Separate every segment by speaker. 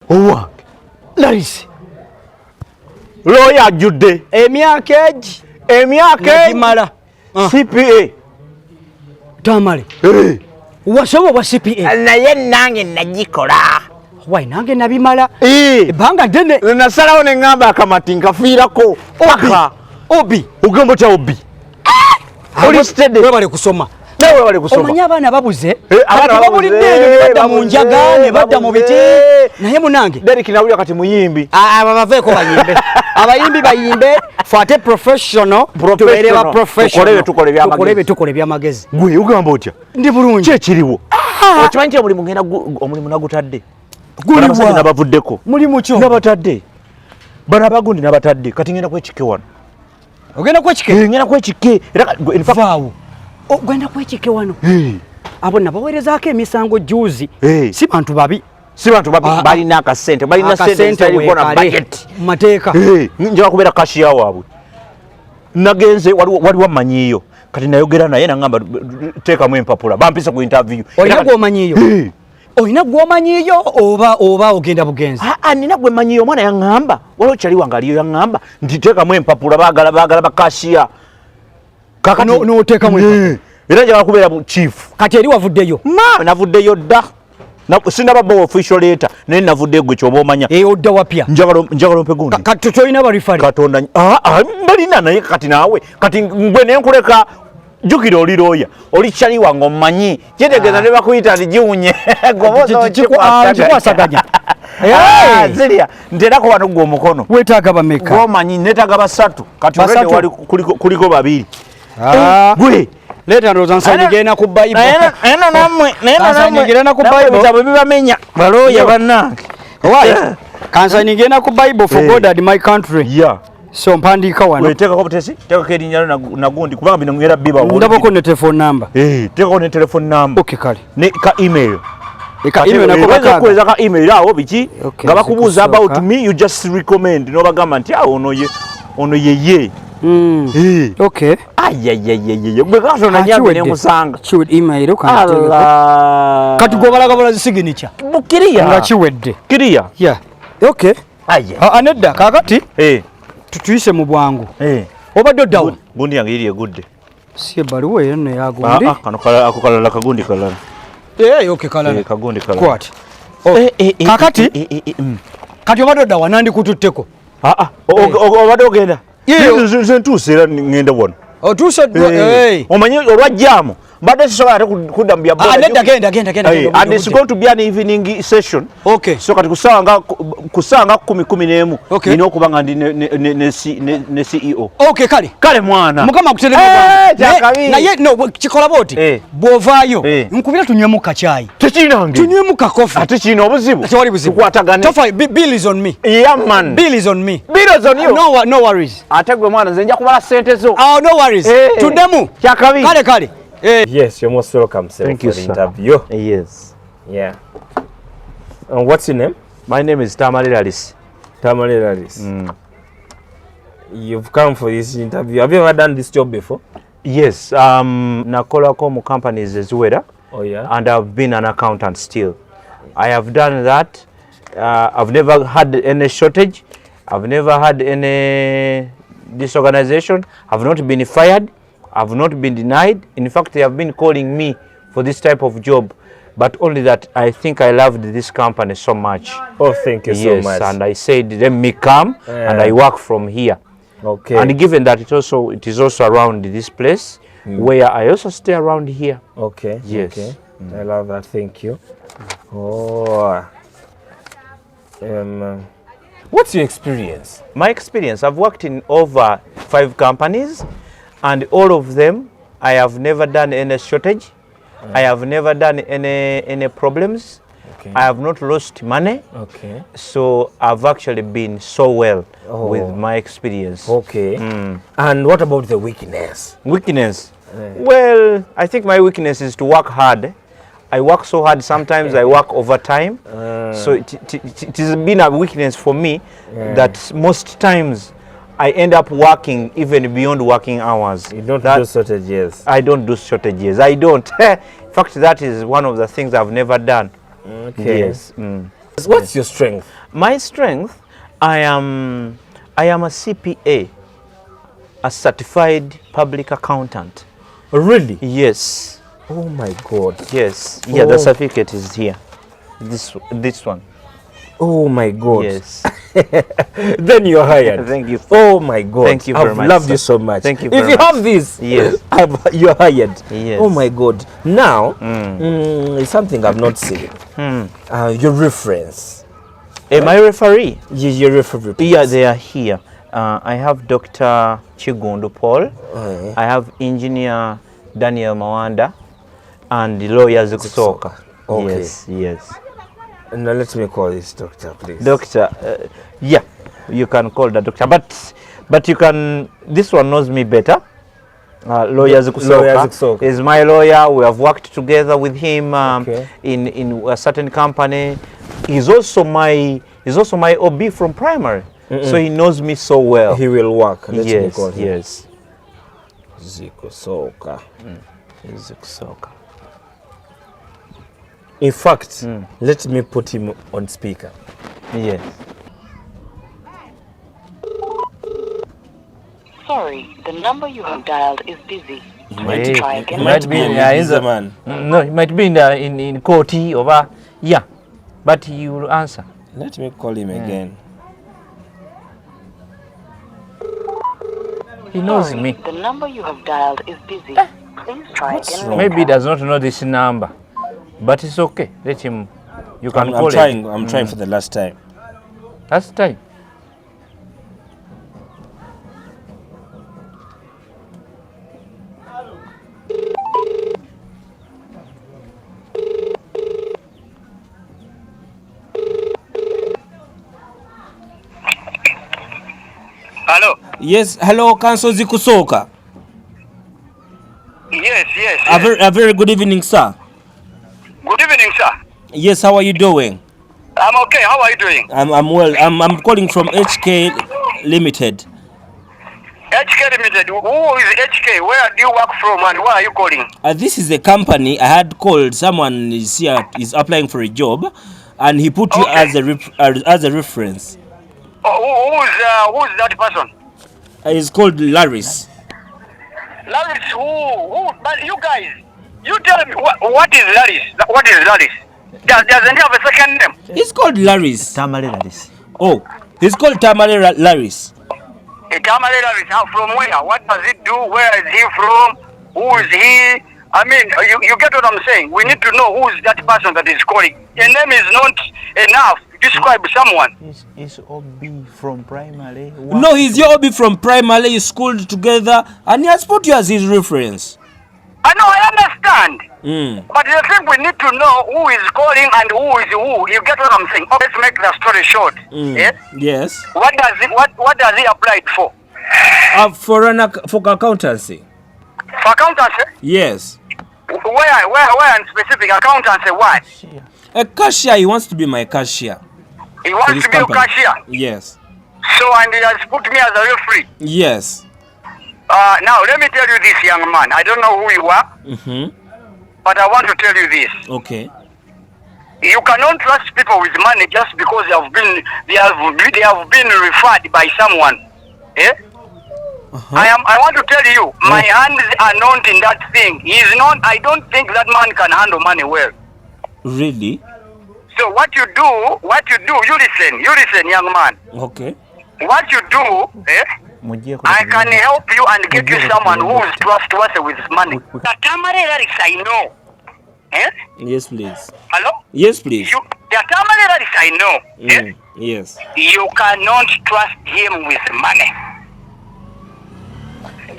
Speaker 1: Owa.
Speaker 2: Larisi.
Speaker 1: Lawyer Jude.
Speaker 2: Emyaka egi.
Speaker 1: Emyaka CPA.
Speaker 2: Tamale. Wasoma wa CPA.
Speaker 1: Naye nange nagikola.
Speaker 2: Wai nange nabimala. Banga dene.
Speaker 1: Nasalawo ne ngamba akamati nkafiirako.
Speaker 2: Obi.
Speaker 1: Ugambo cha obi.
Speaker 2: Oli steady. Wewe bali kusoma.
Speaker 1: Nawe wale kusoma.
Speaker 2: Omanya abana babuze.
Speaker 1: Abana
Speaker 2: babulidde ne badda mu njaga ne badda mu biti. Naye munange.
Speaker 1: Derek nawuli akati muyimbi.
Speaker 2: Baveeko bayimbe. Abayimbi bayimbe fate professional. Tubeere ba professional. Tukole byamagezi.
Speaker 1: Gwe ugamba otya?
Speaker 2: Ndi bulungi.
Speaker 1: Kye kiriwo. Okimanyi nti omulimu nagutadde.
Speaker 2: Guliwa
Speaker 1: nabavuddeko.
Speaker 2: Mulimu kyo.
Speaker 1: Nabatadde. Bana abagundi nabatadde. Kati ngenda kwekike wano.
Speaker 2: Ogenda kwekike?
Speaker 1: Ngenda kwekike.
Speaker 2: Vaawo. Ogenda kwekike wano. Abo nabaweerezaako emisango juzi. Si bantu babi.
Speaker 1: Si bantu babi balina akasente. Balina sente aliko na budget.
Speaker 2: Mateeka.
Speaker 1: Njaba kubeera kashiya waabwe. Nagenze waliwo amanyiiyo. Kati nayogera naye nangamba teekamu empapula. Bampisa ku interview.
Speaker 2: Olina gw'omanyiiyo? Olina gw'omanyiiyo oba ogenda bugenzi?
Speaker 1: Nina gwe manyiiyo omwana yaŋŋamba. Waliwo kyali wange aliyo yaŋŋamba nti teekamu empapula baagala bakashiya.
Speaker 2: N'oteekamu empapula.
Speaker 1: Era njagala kubeera chief.
Speaker 2: Kati eri wavuddeyo?
Speaker 1: Navuddeyo dda. Sinaba official letter naye navuddeyo gwe kyoba omanya.
Speaker 2: Odda wapya?
Speaker 1: Njagala ompe gundi.
Speaker 2: Kati tolina barifale?
Speaker 1: Katonda balina naye kati naawe. Kati gwe ne nkuleka jjukira oli looya. Oli kyali wange omanyi. Kyetegeeza ne bakuyita nti giwunye.
Speaker 2: Kikwasaganya.
Speaker 1: Ziria nterako wano gwe omukono.
Speaker 2: Weetaaga bameka?
Speaker 1: Gwomanyi neetaaga basatu. Kati olwedde wali kuliko babiri. Gwe
Speaker 2: leta ndowooza nsanyigenda ku Bible.
Speaker 1: Eno nammwe bitabo bibamenya balooya bannange.
Speaker 2: Kansanyigenda ku Bible for God and my country. So mpandiika wano.
Speaker 1: Weteekako butesi? Teekako erinnya nagundi kubanga bino ngera biba.
Speaker 2: Ndabako ne telefone number.
Speaker 1: Teekako ne telefone number.
Speaker 2: Okay kale.
Speaker 1: Ne ka email.
Speaker 2: Eka email nako bakaga.
Speaker 1: Kuweza ka email awo biki? Nga bakubuuza about me you just recommend. N'obagamba nti ono ye.
Speaker 2: Okay.
Speaker 1: Gwe Katonda nyambe ne musanga.
Speaker 2: Chiwed email okanga. Kati gobalaga balazi signature.
Speaker 1: Bukiriya.
Speaker 2: Nga chiwedde.
Speaker 1: Kiriya.
Speaker 2: Yeah. Okay. Anedda kakati. Tutuyise mu bwangu. Obadde oddawo?
Speaker 1: Gundi yange iri egudde.
Speaker 2: Si ebbaluwa eyo nno yagundi.
Speaker 1: Kano ako kalala kagundi kalala.
Speaker 2: Okay kalala.
Speaker 1: Kagundi kalala.
Speaker 2: Kwati. Kakati. Kati obadde oddawa nandikututteko.
Speaker 1: Obadde ogenda. Nze ntuuse era ngenda wano.
Speaker 2: Otuuse
Speaker 1: omanyi olwajjaamu mbadde sisobola ate kudda mu bya
Speaker 2: genda.
Speaker 1: And it's going to be an evening session.
Speaker 2: Okay.
Speaker 1: So kati kusanga 10:11 nina okuba nga ndi ne CEO.
Speaker 2: Okay kale
Speaker 1: mwana.
Speaker 2: Mukama akutereka naye no kikola boti. Bwovaayo nkubira tunywemu kachai.
Speaker 1: Tekinange.
Speaker 2: Tunywemu ka coffee.
Speaker 1: Ate kino obuzibu.
Speaker 2: Tewali buzibu.
Speaker 1: Tukwatagane.
Speaker 2: Tofa bill is on me.
Speaker 1: Yeah man.
Speaker 2: Bill is on me.
Speaker 1: Bill is on you.
Speaker 2: No worries.
Speaker 1: Ate gwe mwana nze nja kubala sente zo.
Speaker 2: No worries. Tuddemu.
Speaker 1: Kyakabi.
Speaker 2: Kale.
Speaker 3: Yes, you're most welcome, sir.
Speaker 1: Thank
Speaker 3: for
Speaker 1: you,
Speaker 3: the
Speaker 1: sir.
Speaker 3: interview.
Speaker 1: Yes.
Speaker 3: Yeah. What's your name?
Speaker 1: My name is Tamalilalis.
Speaker 3: Tamalilalis. You've come for this interview. Have you ever done this job before?
Speaker 1: Yes. Nakolako mu companies as well.
Speaker 3: Oh yeah.
Speaker 1: And I've been an accountant still. I have done that. I've never had any shortage. I've never had any disorganization. I've not been fired. I've not been denied. In fact, they have been calling me for this type of job, but only that I think I loved this company so much.
Speaker 3: Oh, thank you so much.
Speaker 1: Yes, and I said, let me come and I work from here.
Speaker 3: Okay.
Speaker 1: And given that it is also around this place, where I also stay around here.
Speaker 3: Okay.
Speaker 1: Yes.
Speaker 3: Okay. I love that. Thank you. Oh. What's your experience?
Speaker 1: My experience, I've worked in over 5 companies. And all of them, I have never done any shortage. I have never done any problems.
Speaker 3: Okay.
Speaker 1: I have not lost money.
Speaker 3: Okay.
Speaker 1: So I've actually been so well with my experience.
Speaker 3: Okay. And what about the weakness?
Speaker 1: Weakness? Well, I think my weakness is to work hard. I work so hard. Sometimes I work overtime. So it has been a weakness for me that most times I end up working even beyond working hours.
Speaker 3: You don't do shortages?
Speaker 1: I don't do shortages. I don't. In fact, that is one of the things I've never done.
Speaker 3: Okay.
Speaker 1: Yes.
Speaker 3: What's your strength?
Speaker 1: My strength, I am a CPA, a certified public accountant.
Speaker 3: Really?
Speaker 1: Yes.
Speaker 3: Oh my God.
Speaker 1: Yes. Yeah, the certificate is here. This one.
Speaker 3: Oh my God.
Speaker 1: Yes.
Speaker 3: Then you're hired.
Speaker 1: Thank you.
Speaker 3: Oh my God.
Speaker 1: Thank you very
Speaker 3: I've
Speaker 1: much,
Speaker 3: loved
Speaker 1: sir.
Speaker 3: you so much.
Speaker 1: Thank you
Speaker 3: If
Speaker 1: very
Speaker 3: you
Speaker 1: much.
Speaker 3: have this,
Speaker 1: Yes.
Speaker 3: you're hired.
Speaker 1: Yes.
Speaker 3: Oh my God. Now, it's something I've not seen. Your reference.
Speaker 1: My referee?
Speaker 3: Your referee.
Speaker 1: Yeah, they are here. I have Dr. Chigundu Paul. I have Engineer Daniel Mawanda and the lawyer Zukusoka.
Speaker 3: Okay.
Speaker 1: Yes.
Speaker 3: Now let me call this doctor, please.
Speaker 1: Doctor, yeah, you can call the doctor, but you can. This one knows me better. Lawyer Zukusoka is my lawyer. We have worked together with him in a certain company. He's also my OB from primary, so he knows me so well.
Speaker 3: He will work. Let me call him.
Speaker 1: Yes.
Speaker 3: Zukusoka.
Speaker 1: Zukusoka.
Speaker 3: In fact, let me put him on speaker.
Speaker 1: Yes.
Speaker 4: Sorry, the number you have dialed is busy.
Speaker 1: Hey,
Speaker 4: Try again.
Speaker 1: he might be in
Speaker 3: man.
Speaker 1: No, he might be in court over. Yeah, but he will answer.
Speaker 3: Let me call him again.
Speaker 1: He knows
Speaker 4: Sorry,
Speaker 1: me.
Speaker 4: the number you have dialed is busy. Please try again later.
Speaker 1: Maybe he does not know this number, but it's okay. Let him. You can call him.
Speaker 3: I'm trying for the last time.
Speaker 1: Last time.
Speaker 5: Hello.
Speaker 3: Yes, hello, Council Zukusoka.
Speaker 5: Yes.
Speaker 3: A very good evening, sir.
Speaker 5: Good evening, sir.
Speaker 3: Yes, how are you doing?
Speaker 5: I'm okay. How are you doing?
Speaker 3: I'm well. I'm calling from HK Limited.
Speaker 5: HK Limited. Who is HK? Where do you work from and where are you calling?
Speaker 3: This is a company I had called. Someone is here, is applying for a job, and he put you as a reference.
Speaker 5: Oh, who's that person?
Speaker 3: It's called Laris.
Speaker 5: Laris, who? But you guys, you tell me, what is Laris? What is Laris? Doesn't he have a second name?
Speaker 3: He's called Laris.
Speaker 1: Tamale Laris.
Speaker 3: Oh, he's called Tamale Laris.
Speaker 5: Tamale Laris, from where? What does he do? Where is he from? Who is he? I mean, you get what I'm saying? We need to know who is that person that is calling. A name is not enough to describe someone.
Speaker 1: He's OB from primary.
Speaker 3: No, he's your OB from primary, schooled together, and he has put you as his reference.
Speaker 5: I know, I understand. But the thing we need to know who is calling and who is who. You get what I'm saying? Let's make the story short. Yes?
Speaker 3: Yes.
Speaker 5: What does he apply for?
Speaker 3: For accountancy.
Speaker 5: For accountancy?
Speaker 3: Yes.
Speaker 5: Where in specific accountancy? What?
Speaker 3: A cashier. He wants to be my cashier.
Speaker 5: He wants to be a cashier.
Speaker 3: Yes.
Speaker 5: So, and he has put me as a referee.
Speaker 3: Yes.
Speaker 5: Now, let me tell you this, young man. I don't know who you are, but I want to tell you this.
Speaker 3: Okay.
Speaker 5: You cannot trust people with money just because they have been referred by someone. Eh? I want to tell you, my hands are not in that thing. I don't think that man can handle money well.
Speaker 3: Really?
Speaker 5: So what you do, you listen, young man.
Speaker 3: Okay.
Speaker 5: What you do, I can help you and get you someone who is trustworthy with money. The Tamale Laris I know. Eh?
Speaker 3: Yes, please.
Speaker 5: Hello?
Speaker 3: Yes, please.
Speaker 5: The Tamale Laris I know.
Speaker 3: Yes.
Speaker 5: You cannot trust him with money.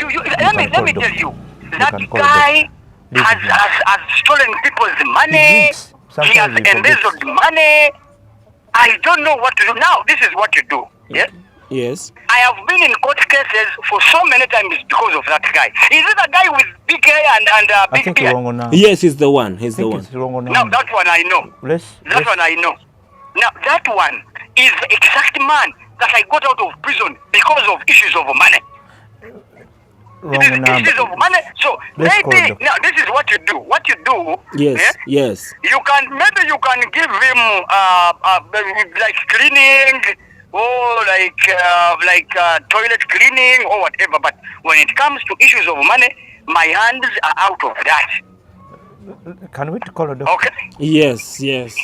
Speaker 5: Let me tell you, that guy has stolen people's money. He has embezzled money. I don't know what to do. Now, this is what you do. Yes?
Speaker 3: Yes.
Speaker 5: I have been in court cases for so many times because of that guy. Is it a guy with big hair and big beard?
Speaker 3: Yes, he's the one. He's the one.
Speaker 5: Now, that one I know. That one I know. Now, that one is the exact man that I got out of prison because of issues of money.
Speaker 1: wrong
Speaker 5: It is
Speaker 1: number.
Speaker 5: issues of money. So
Speaker 1: Let's call
Speaker 5: maybe
Speaker 1: them.
Speaker 5: now this is what you do. What you do?
Speaker 3: Yes,
Speaker 5: eh,
Speaker 3: yes.
Speaker 5: You can maybe you can give him like cleaning or like toilet cleaning or whatever. But when it comes to issues of money, my hands are out of that.
Speaker 1: Can we call a doctor?
Speaker 5: Okay.
Speaker 3: Yes, yes.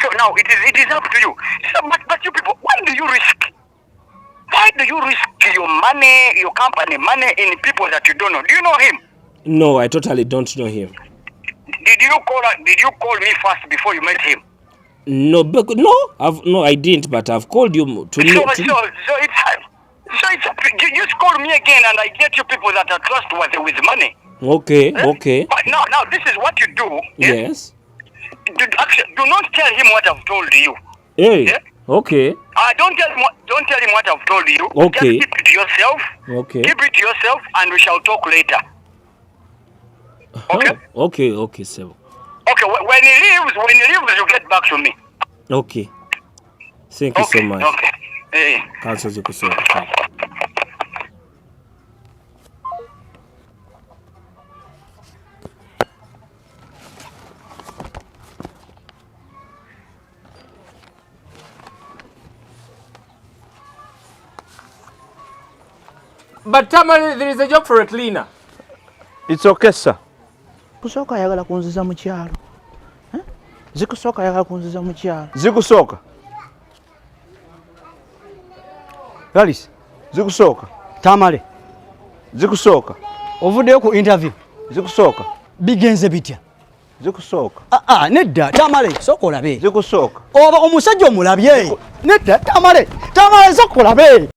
Speaker 5: So now it is up to you. So, but you people, why do you risk? Why do you risk your money, your company money in people that you don't know? Do you know him?
Speaker 3: No, I totally don't know him.
Speaker 5: Did you call me first before you met him?
Speaker 3: No, no, I didn't. But I've called you to
Speaker 5: So
Speaker 3: know.
Speaker 5: it's you just call me again and I get you people that are trustworthy with money.
Speaker 3: Okay,
Speaker 5: Eh?
Speaker 3: okay.
Speaker 5: But now this is what you do.
Speaker 3: Yes.
Speaker 5: Do not tell him what I've told you.
Speaker 3: Hey.
Speaker 5: Yeah?
Speaker 3: Okay.
Speaker 5: Don't tell him what I've told you.
Speaker 3: Okay.
Speaker 5: Just keep it to yourself.
Speaker 3: Okay.
Speaker 5: Keep it to yourself, and we shall talk later. Okay.
Speaker 3: Oh, okay, sir.
Speaker 5: Okay. When he leaves, you get back to me.
Speaker 3: Okay. Thank you so much.
Speaker 5: Okay. Hey.
Speaker 3: Cancel the episode.
Speaker 1: But Tamale, there is a job for a cleaner. It's okay, sir.
Speaker 2: Kusooka ayagala kunziza mu kyalo. Zikusooka ayagala kunziza mu kyalo.
Speaker 1: Zikusooka.
Speaker 2: Galis,
Speaker 1: Zikusooka.
Speaker 2: Tamale,
Speaker 1: Zikusooka.
Speaker 2: ovuddeyo ku interview.
Speaker 1: Zikusooka.
Speaker 2: Bigenze bitya?
Speaker 1: Zikusooka.
Speaker 2: Nedda, Tamale, sooka olabe.
Speaker 1: Zikusooka.
Speaker 2: Oba omusajja omulabye. Nedda, Tamale, sooka olabe.